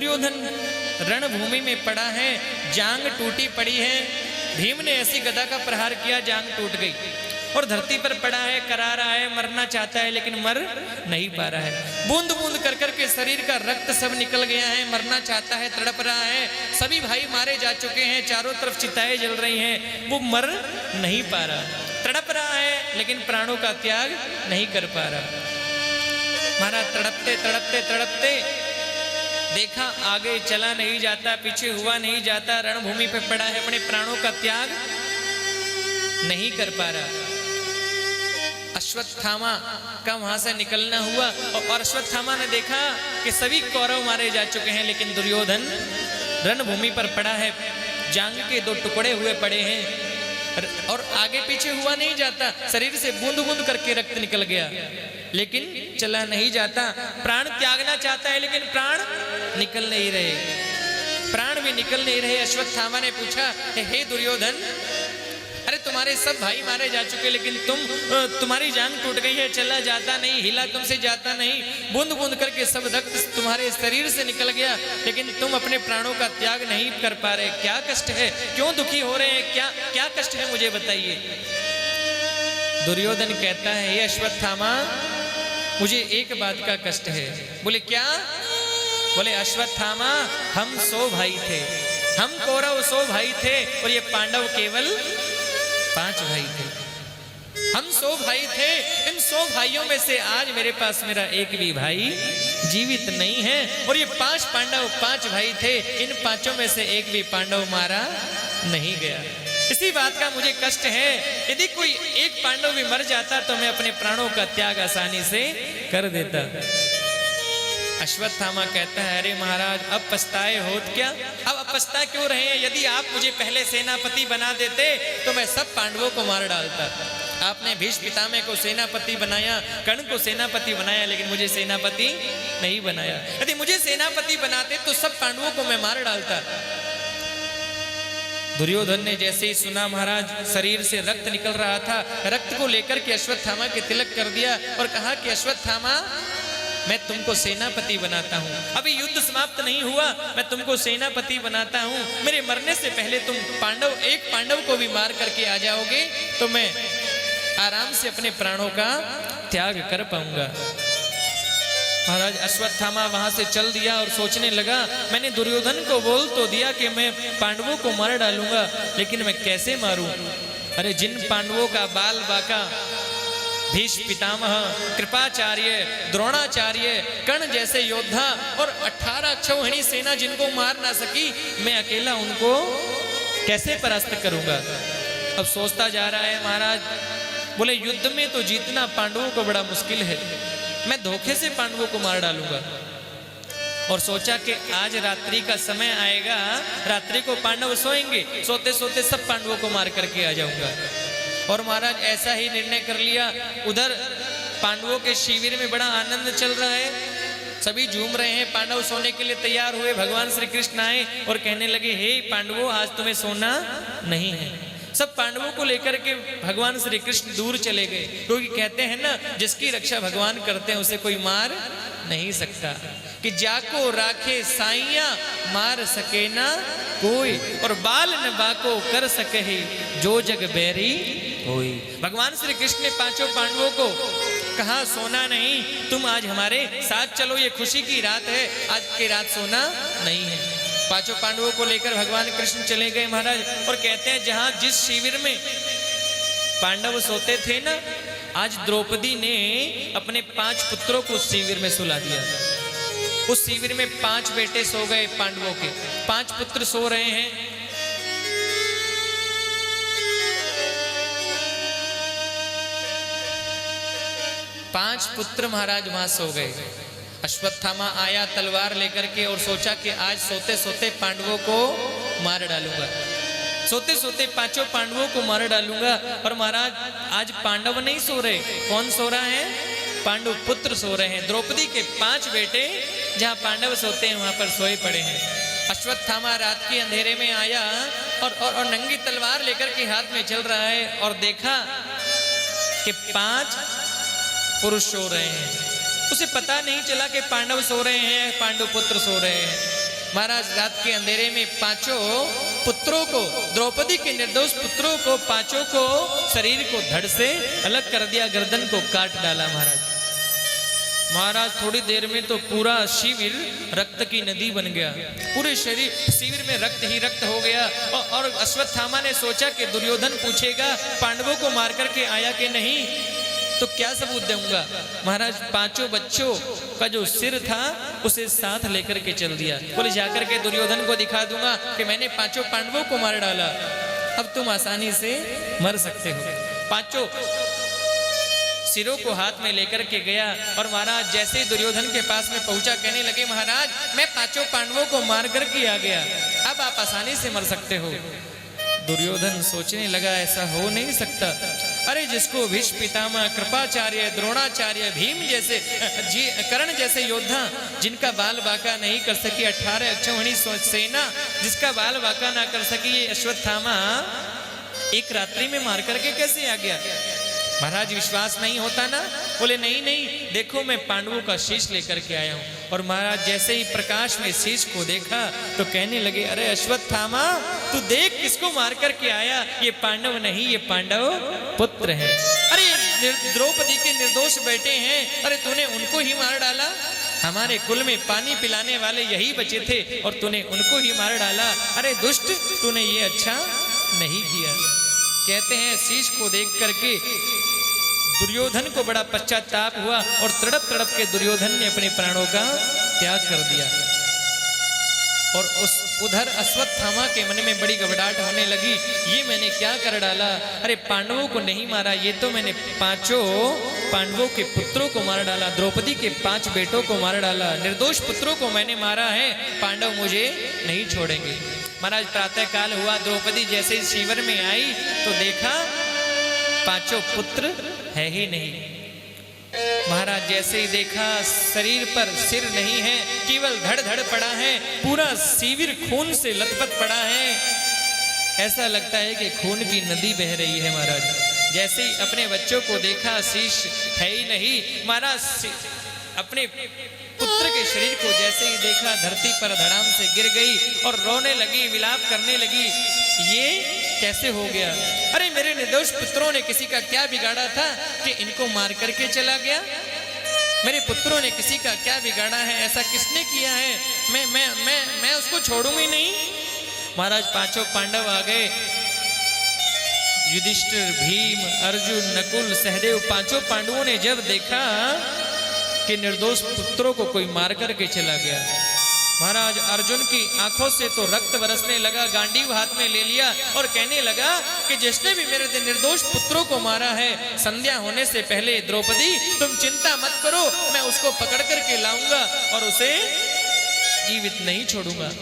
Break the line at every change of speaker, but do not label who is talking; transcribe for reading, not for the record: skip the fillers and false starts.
दुर्योधन रणभूमि में पड़ा है, जांग टूटी पड़ी है। भीम ने ऐसी गदा का प्रहार किया, जांग टूट गई और धरती पर पड़ा है, करा रहा है, मरना चाहता है लेकिन मर नहीं पा रहा है। बूंद बूंद कर कर के शरीर का रक्त सब निकल गया है, मरना चाहता है, तड़प रहा है। सभी भाई मारे जा चुके हैं, चारों तरफ चिताएं जल रही हैं, वो मर नहीं पा रहा, तड़प रहा है लेकिन प्राणों का त्याग नहीं कर पा रहा। महाराज तड़पते तड़पते तड़पते देखा आगे चला नहीं जाता, पीछे हुआ नहीं जाता, रणभूमि पे पड़ा है, अपने प्राणों का त्याग नहीं कर पा रहा। अश्वत्थामा का वहां से निकलना हुआ और अश्वत्थामा ने देखा कि सभी कौरव मारे जा चुके हैं लेकिन दुर्योधन रणभूमि पर पड़ा है, जांग के दो टुकड़े हुए पड़े हैं और आगे पीछे हुआ नहीं जाता, शरीर से बूंद बूंद करके रक्त निकल गया लेकिन चला नहीं जाता। प्राण त्यागना चाहता है लेकिन प्राण निकल नहीं रहे, प्राण भी निकल नहीं रहे। अश्वत्थामा ने पूछा, हे दुर्योधन, अरे तुम्हारे सब भाई मारे जा चुके लेकिन तुम्हारी जान टूट गई है, चला जाता नहीं, हिला तुमसे जाता नहीं, बूंद बूंद करके सब रक्त तुम्हारे शरीर से निकल गया लेकिन तुम अपने प्राणों का त्याग नहीं कर पा रहे, क्या कष्ट है, क्यों दुखी हो रहे हैं, क्या क्या कष्ट है मुझे बताइए। दुर्योधन कहता है, हे अश्वत्थामा, मुझे एक बात का कष्ट है। बोले क्या? बोले अश्वत्थामा, हम 100 भाई थे, हम कौरव 100 भाई थे और ये पांडव केवल 5 भाई थे। हम 100 भाई थे, इन 100 भाइयों में से आज मेरे पास मेरा एक भी भाई जीवित नहीं है और ये 5 पांडव 5 भाई थे, इन 5 में से एक भी पांडव मारा नहीं गया। इसी बात का मुझे कष्ट है, यदि कोई एक पांडव भी मर जाता तो मैं अपने प्राणों का त्याग आसानी से कर देता। अश्वत्थामा कहता है, अरे महाराज, अब पछताए होत क्या, अब पछता क्यों रहे हैं? यदि आप मुझे पहले सेनापति बना देते तो मैं सब पांडवों को मार डालता। आपने भीष्म पितामह को सेनापति बनाया, कर्ण को सेनापति बनाया, लेकिन मुझे सेनापति नहीं बनाया। यदि मुझे सेनापति बनाते तो सब पांडवों को मैं मार डालता। दुर्योधन ने जैसे ही सुना महाराज शरीर से रक्त निकल रहा था, रक्त को लेकर के अश्वत्थामा के तिलक कर दिया और कहा कि अश्वत्थामा, मैं तुमको सेनापति बनाता हूँ, अभी युद्ध समाप्त नहीं हुआ, मैं तुमको सेनापति बनाता हूँ, मेरे मरने से पहले तुम एक पांडव को भी मार करके आ जाओगे तो मैं आराम से अपने प्राणों का त्याग कर पाऊंगा। महाराज अश्वत्थामा वहां से चल दिया और सोचने लगा, मैंने दुर्योधन को बोल तो दिया कि मैं पांडवों को मार डालूंगा, लेकिन मैं कैसे मारूं? अरे जिन पांडवों का बाल बाका भीष्म पितामह, कृपाचार्य, द्रोणाचार्य, कर्ण जैसे योद्धा और 18 अक्षौहिणी सेना जिनको मार ना सकी, मैं अकेला उनको कैसे परास्त करूंगा? अब सोचता जा रहा है महाराज, बोले युद्ध में तो जीतना पांडवों को बड़ा मुश्किल है, मैं धोखे से पांडवों को मार डालूंगा। और सोचा कि आज रात्रि का समय आएगा, रात्रि को पांडव सोएंगे, सोते सोते सब पांडवों को मार करके आ जाऊंगा। और महाराज ऐसा ही निर्णय कर लिया। उधर पांडवों के शिविर में बड़ा आनंद चल रहा है, सभी झूम रहे हैं, पांडव सोने के लिए तैयार हुए। भगवान श्री कृष्ण आए और कहने लगे, हे पांडवों, आज तुम्हें सोना नहीं है। सब पांडवों को लेकर के भगवान श्री कृष्ण दूर चले गए, क्योंकि कहते हैं ना, जिसकी रक्षा भगवान करते हैं उसे कोई मार नहीं सकता, कि जाको राखे साइया मार सके ना कोई, और बाल न बाको कर सके जो जग बैरी होई। भगवान श्री कृष्ण ने 5 पांडवों को कहा, सोना नहीं, तुम आज हमारे साथ चलो, ये खुशी की रात है, आज की रात सोना नहीं है। 5 पांडवों को लेकर भगवान कृष्ण चले गए महाराज, और कहते हैं जहां जिस शिविर में पांडव सोते थे ना, आज द्रौपदी ने अपने 5 पुत्रों को उस शिविर में सुला दिया। उस शिविर में 5 बेटे सो गए पांडवों के, 5 पुत्र सो रहे हैं। पांच पुत्र महाराज वहां सो गए। अश्वत्थामा आया तलवार लेकर के और सोचा कि आज सोते सोते पांडवों को मार डालूंगा, सोते सोते 5 पांडवों को मार डालूंगा। और महाराज आज पांडव नहीं सो रहे, कौन सो रहा है? पांडव पुत्र सो रहे हैं। द्रौपदी के 5 बेटे जहां पांडव सोते हैं वहां पर सोए पड़े हैं। अश्वत्थामा रात के अंधेरे में आया और नंगी तलवार लेकर के हाथ में चल रहा है, और देखा कि 5 पुरुष सो रहे हैं। उसे पता नहीं चला कि पांडव सो रहे हैं, पांडव पुत्र सो रहे हैं। महाराज रात के अंधेरे में पांचों पुत्रों को, द्रौपदी के निर्दोष पुत्रों को, पांचों को शरीर को धड़ से अलग कर दिया, गर्दन को काट डाला महाराज। महाराज थोड़ी देर में तो पूरा शिविर रक्त की नदी बन गया, पूरे शरीर शिविर में रक्त ही रक्त हो गया। और अश्वत्थामा ने सोचा कि दुर्योधन पूछेगा पांडवों को मार करके आया कि नहीं, तो क्या सबूत दूंगा। महाराज पांचों बच्चों का जो सिर था उसे साथ लेकर के चल दिया, बोले जाकर के दुर्योधन को दिखा दूंगा कि मैंने पांचों पांडवों को मार डाला, अब तुम आसानी से मर सकते हो। पांचों सिरों को हाथ में लेकर के गया और महाराज जैसे ही दुर्योधन के पास में पहुंचा कहने लगे महाराज मैं पांचों पांडवों को मार करके आ गया, अब आप आसानी से मर सकते हो। दुर्योधन सोचने लगा ऐसा हो नहीं सकता, अरे जिसको भीष्म पितामह, कृपाचार्य, द्रोणाचार्य, भीम जैसे कर्ण जैसे योद्धा जिनका बाल बांका नहीं कर सकी, 18 अक्षौहिणी सेना जिसका बाल बांका ना कर सकी, ये अश्वत्थामा एक रात्रि में मार करके कैसे आ गया। महाराज विश्वास नहीं होता ना, बोले नहीं नहीं देखो मैं पांडवों का शीश लेकर के आया हूं। और महाराज जैसे ही प्रकाश में शीश को देखा तो कहने लगे अरे अश्वत्थामा तू देख किसको मार करके आया, ये पांडव नहीं ये पांडव पुत्र है। अरे द्रौपदी के निर्दोष बेटे हैं, अरे तूने उनको ही मार डाला, हमारे कुल में पानी पिलाने वाले यही बचे थे और तूने उनको ही मार डाला, अरे दुष्ट तूने ये अच्छा नहीं किया। कहते हैं शीश को देख करके दुर्योधन को बड़ा पश्चाताप हुआ और तड़प तड़प के दुर्योधन ने अपने प्राणों का त्याग कर दिया। और उधर अश्वत्थामा के मन में बड़ी घबराहट होने लगी, ये मैंने क्या कर डाला, अरे पांडवों को नहीं मारा, ये तो मैंने पांचों पांडवों के पुत्रों को मार डाला, द्रौपदी के 5 बेटों को मार डाला, निर्दोष पुत्रों को मैंने मारा है, पांडव मुझे नहीं छोड़ेंगे। महाराज प्रातः काल हुआ, द्रौपदी जैसे ही शिविर में आई तो देखा पांचों पुत्र है ही नहीं। महाराज जैसे ही देखा शरीर पर सिर नहीं है, केवल धड़ धड़ पड़ा है, पूरा शिविर खून से लथपथ पड़ा है, ऐसा लगता है कि खून की नदी बह रही है। महाराज जैसे ही अपने बच्चों को देखा शीश है ही नहीं, महाराज अपने पुत्र के शरीर को जैसे ही देखा धरती पर धड़ाम से गिर गई और रोने लगी, विलाप करने लगी, ये कैसे हो गया, अरे मेरे निर्दोष पुत्रों ने किसी का क्या बिगाड़ा था कि इनको मार करके चला गया, मेरे पुत्रों ने किसी का क्या बिगाड़ा है, ऐसा किसने किया है, मैं उसको छोड़ूंगी नहीं। महाराज पांचों पांडव आ गए, युधिष्ठिर, भीम, अर्जुन, नकुल, सहदेव, पांचों पांडवों ने जब देखा कि निर्दोष पुत्रों को कोई मार करके चला गया, महाराज अर्जुन की आंखों से तो रक्त बरसने लगा, गांडीव हाथ में ले लिया और कहने लगा कि जिसने भी मेरे निर्दोष पुत्रों को मारा है, संध्या होने से पहले द्रौपदी तुम चिंता मत करो, मैं उसको पकड़ करके लाऊंगा और उसे जीवित नहीं छोड़ूंगा।